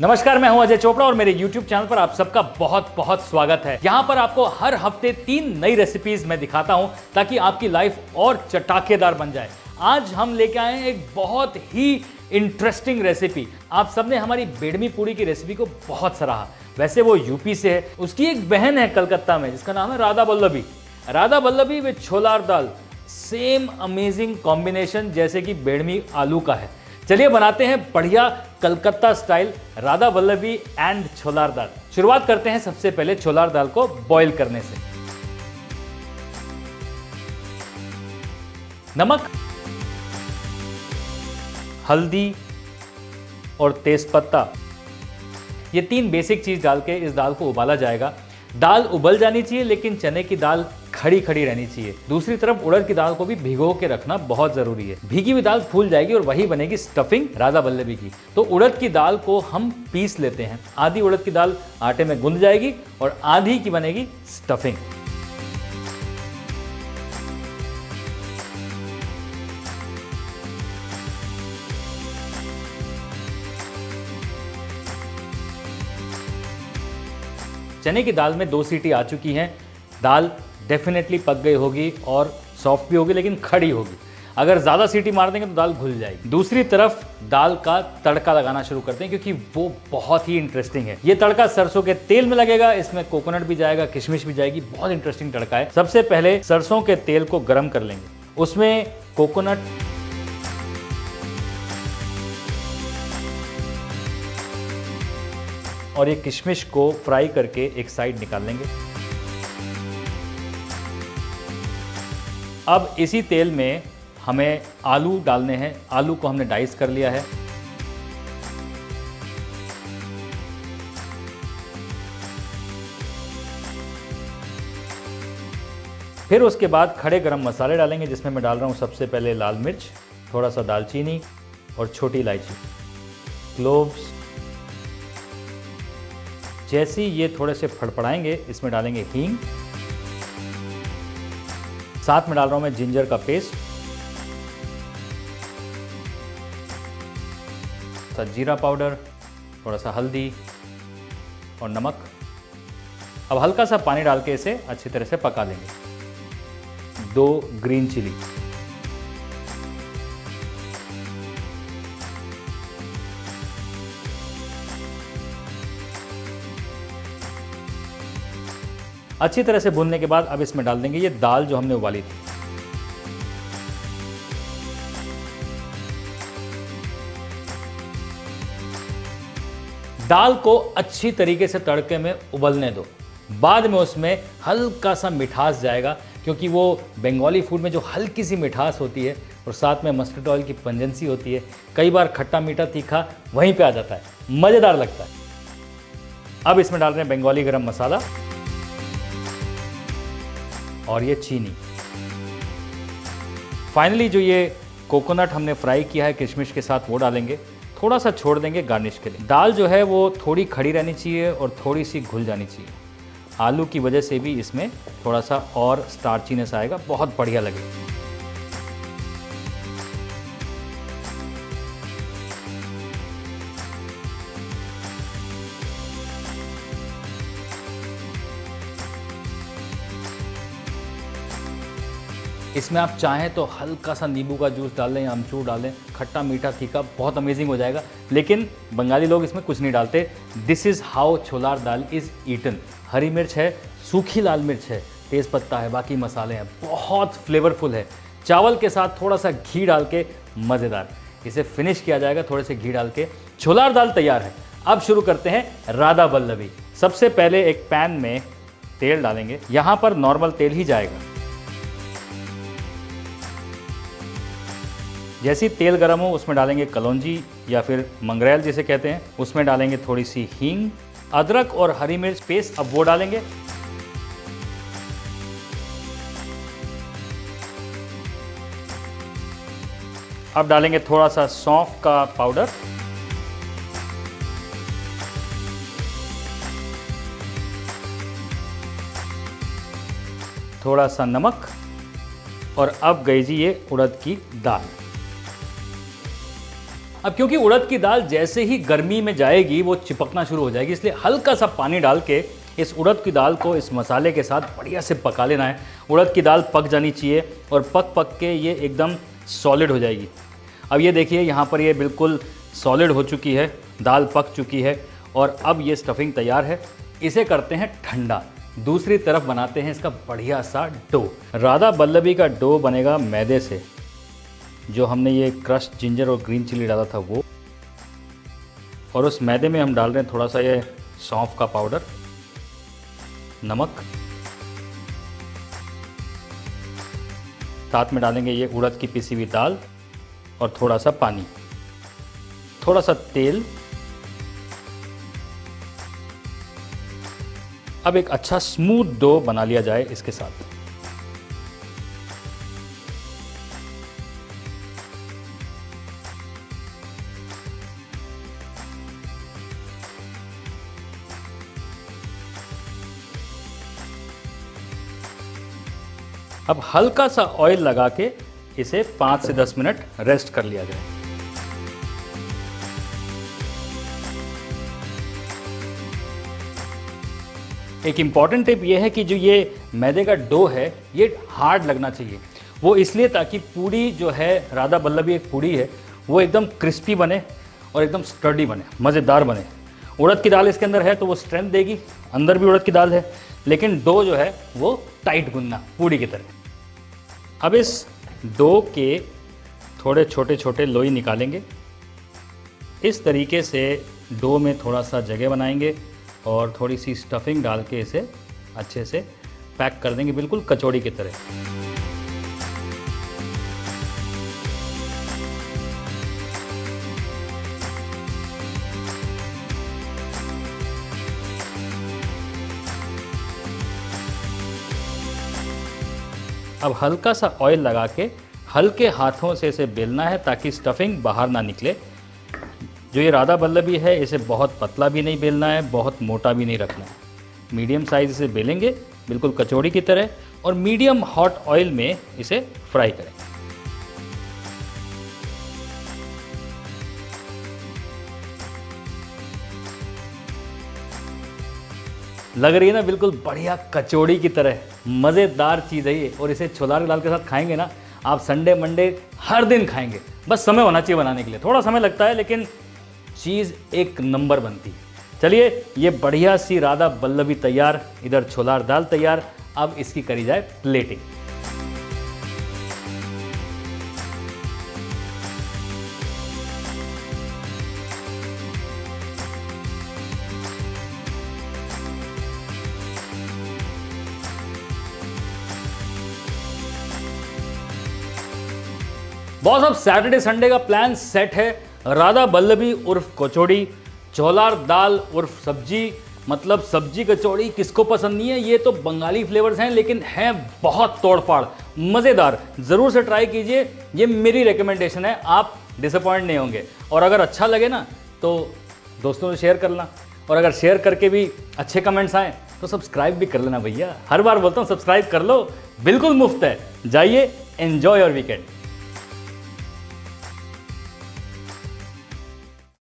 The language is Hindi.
नमस्कार, मैं हूं अजय चोपड़ा और मेरे YouTube चैनल पर आप सबका बहुत बहुत स्वागत है। यहां पर आपको हर हफ्ते 3 नई रेसिपीज मैं दिखाता हूं ताकि आपकी लाइफ और चटाकेदार बन जाए। आज हम लेके आए हैं एक बहुत ही इंटरेस्टिंग रेसिपी। आप सबने हमारी बेडमी पूड़ी की रेसिपी को बहुत सराहा। वैसे वो यूपी से है, उसकी एक बहन है कलकत्ता में जिसका नाम है Radha Vallabhi. Radha Vallabhi with cholar dal, same amazing combination जैसे कि बेडमी आलू का है। चलिए बनाते हैं बढ़िया कलकत्ता स्टाइल राधा वल्लभी एंड छोलार दाल। शुरुआत करते हैं सबसे पहले छोलार दाल को बॉईल करने से। नमक, हल्दी और तेजपत्ता, ये 3 बेसिक चीज डाल के इस दाल को उबाला जाएगा। दाल उबल जानी चाहिए लेकिन चने की दाल खड़ी खड़ी रहनी चाहिए। दूसरी तरफ उड़द की दाल को भी भिगो के रखना बहुत जरूरी है। भीगी हुई दाल फूल जाएगी और वही बनेगी स्टफिंग राधा वल्लभी की। तो उड़द की दाल को हम पीस लेते हैं। आधी उड़द की दाल आटे में गूंद जाएगी और आधी की बनेगी स्टफिंग। चने की दाल में 2 सीटी आ चुकी हैं। दाल डेफिनेटली पक गई होगी और सॉफ्ट भी होगी लेकिन खड़ी होगी। अगर ज़्यादा सीटी मार देंगे तो दाल घुल जाएगी। दूसरी तरफ दाल का तड़का लगाना शुरू करते हैं क्योंकि वो बहुत ही इंटरेस्टिंग है। ये तड़का सरसों के तेल में लगेगा, इसमें कोकोनट भी जाएगा, किशमिश भी जाएगी। बहुत इंटरेस्टिंग तड़का है। सबसे पहले सरसों के तेल को गर्म कर लेंगे, उसमें कोकोनट, और ये किशमिश को फ्राई करके एक साइड निकाल लेंगे। अब इसी तेल में हमें आलू डालने हैं। आलू को हमने डाइस कर लिया है। फिर उसके बाद खड़े गरम मसाले डालेंगे जिसमें मैं डाल रहा हूं सबसे पहले लाल मिर्च, थोड़ा सा दालचीनी और छोटी इलायची, क्लोव्स। जैसे ही ये थोड़े से फड़फड़ाएंगे इसमें डालेंगे हींग, साथ में डाल रहा हूं मैं जिंजर का पेस्ट, जीरा पाउडर, थोड़ा सा हल्दी और नमक। अब हल्का सा पानी डाल के इसे अच्छी तरह से पका लेंगे। 2 ग्रीन चिली, अच्छी तरह से भूनने के बाद अब इसमें डाल देंगे ये दाल जो हमने उबाली थी। दाल को अच्छी तरीके से तड़के में उबलने दो। बाद में उसमें हल्का सा मिठास जाएगा क्योंकि वो बंगाली फूड में जो हल्की सी मिठास होती है और साथ में मस्टर्ड ऑयल की पंजेंसी होती है, कई बार खट्टा मीठा तीखा वहीं पे आ जाता है, मज़ेदार लगता है। अब इसमें डाल रहे हैं बंगाली गरम मसाला और ये चीनी। फाइनली जो ये कोकोनट हमने फ्राई किया है किशमिश के साथ वो डालेंगे। थोड़ा सा छोड़ देंगे गार्निश के लिए। दाल जो है वो थोड़ी खड़ी रहनी चाहिए और थोड़ी सी घुल जानी चाहिए। आलू की वजह से भी इसमें थोड़ा सा और स्टार्चीनेस आएगा, बहुत बढ़िया लगेगा। इसमें आप चाहें तो हल्का सा नींबू का जूस डाल लें या अमचूर डाल लें, खट्टा मीठा तीखा बहुत अमेजिंग हो जाएगा। लेकिन बंगाली लोग इसमें कुछ नहीं डालते। This is how cholar dal is eaten. हरी मिर्च है, सूखी लाल मिर्च है, तेज़ पत्ता है, बाकी मसाले हैं, बहुत फ्लेवरफुल है। चावल के साथ थोड़ा सा घी डाल के मज़ेदार इसे फिनिश किया जाएगा थोड़े से घी डाल के। छोलार दाल तैयार है। अब शुरू करते हैं राधा वल्लभी। सबसे पहले एक पैन में तेल डालेंगे। यहाँ पर नॉर्मल तेल ही जाएगा। जैसे ही तेल गर्म हो उसमें डालेंगे कलौंजी या फिर मंगरेल जिसे कहते हैं, उसमें डालेंगे थोड़ी सी हींग, अदरक और हरी मिर्च पेस्ट, अब वो डालेंगे। अब डालेंगे थोड़ा सा सौंफ का पाउडर, थोड़ा सा नमक और अब गई जी ये उड़द की दाल। अब क्योंकि उड़द की दाल जैसे ही गर्मी में जाएगी वो चिपकना शुरू हो जाएगी, इसलिए हल्का सा पानी डाल के इस उड़द की दाल को इस मसाले के साथ बढ़िया से पका लेना है। उड़द की दाल पक जानी चाहिए और पक पक के ये एकदम सॉलिड हो जाएगी। अब ये देखिए यहाँ पर ये बिल्कुल सॉलिड हो चुकी है, दाल पक चुकी है और अब ये स्टफिंग तैयार है। इसे करते हैं ठंडा। दूसरी तरफ बनाते हैं इसका बढ़िया सा डो। राधा बल्लभी का डो बनेगा मैदे से, जो हमने ये क्रश्ड जिंजर और ग्रीन चिली डाला था वो, और उस मैदे में हम डाल रहे हैं थोड़ा सा ये सौंफ का पाउडर, नमक, साथ में डालेंगे ये उड़द की पिसी हुई दाल और थोड़ा सा पानी, थोड़ा सा तेल। अब एक अच्छा स्मूथ डो बना लिया जाए इसके साथ। अब हल्का सा ऑयल लगा के इसे 5 से 10 मिनट रेस्ट कर लिया जाए। एक इम्पॉर्टेंट टिप ये है कि जो ये मैदे का डो है ये हार्ड लगना चाहिए। वो इसलिए ताकि पूड़ी जो है, राधा बल्लभी एक पूड़ी है, वो एकदम क्रिस्पी बने और एकदम स्टर्डी बने, मज़ेदार बने। उड़द की दाल इसके अंदर है तो वो स्ट्रेंथ देगी, अंदर भी उड़द की दाल है, लेकिन डो जो है वो टाइट गुनना पूड़ी की तरह। अब इस डो के थोड़े छोटे छोटे लोई निकालेंगे। इस तरीके से डो में थोड़ा सा जगह बनाएंगे और थोड़ी सी स्टफिंग डाल के इसे अच्छे से पैक कर देंगे, बिल्कुल कचौड़ी की तरह। अब हल्का सा ऑयल लगा के हल्के हाथों से इसे बेलना है ताकि स्टफिंग बाहर ना निकले। जो ये राधा बल्लभी है इसे बहुत पतला भी नहीं बेलना है, बहुत मोटा भी नहीं रखना है। मीडियम साइज़ इसे बेलेंगे बिल्कुल कचौड़ी की तरह और मीडियम हॉट ऑयल में इसे फ्राई करें। लग रही है ना बिल्कुल बढ़िया कचौड़ी की तरह, मज़ेदार चीज़ है ये। और इसे छोला दाल के साथ खाएंगे ना आप, संडे मंडे हर दिन खाएंगे। बस समय होना चाहिए बनाने के लिए, थोड़ा समय लगता है लेकिन चीज़ एक नंबर बनती है। चलिए ये बढ़िया सी राधा बल्लभी तैयार, इधर छोला दाल तैयार। अब इसकी करी जाए प्लेटिंग। बॉस अब सैटरडे संडे का प्लान सेट है। राधा बल्लभी उर्फ कचौड़ी, छोला दाल उर्फ सब्जी, मतलब सब्जी कचौड़ी किसको पसंद नहीं है। ये तो बंगाली फ्लेवर्स हैं लेकिन हैं बहुत तोड़फाड़, मज़ेदार। ज़रूर से ट्राई कीजिए, ये मेरी रिकमेंडेशन है, आप डिसअपॉइंट नहीं होंगे। और अगर अच्छा लगे ना तो दोस्तों से शेयर करना, और अगर शेयर करके भी अच्छे कमेंट्स आए तो सब्सक्राइब भी कर लेना भैया। हर बार बोलता हूँ सब्सक्राइब कर लो, बिल्कुल मुफ्त है। जाइए, एन्जॉय योर वीकेंड।